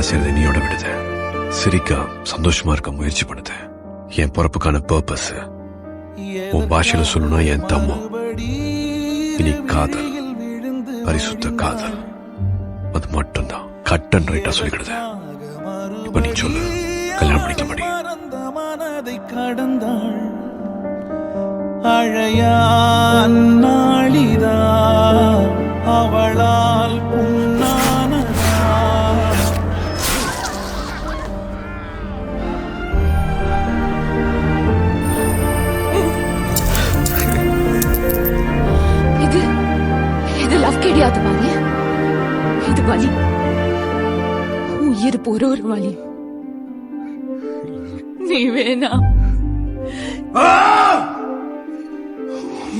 செய்யறது நீயோட விடுது. சிரிக்க சந்தோஷமா இருக்க முயற்சி பண்ணுது. என் பொறப்புக்கான பர்பஸ் உன் பாஷையில சொல்லணும்னா என் தம்மம். இனி காதல், பரிசுத்த காதல், அது மட்டும்தான் கட் அண்ட் ரைட்டா சொல்லிக்கிடுது. இப்ப நீ சொல்லு, கல்யாணம் பண்ணிக்க மாட்டேன். கடந்தாள் அழையான் நாளிதா அவளால் புண்ணானதா. இது லவ் கிடையாது வாலி, இது வலி, உயிர் போற ஒரு வலி. நீ வேணா.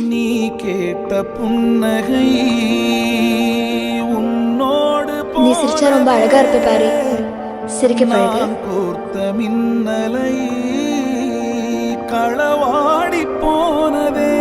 நீ கேட்ட புன்னகை உன்னோடு நீ சிரிச்சா ரொம்ப அழகா இருப்ப பாரு. சிரிக்க பழகு. கோர்த்த மின்னலை களவாடி போனதே.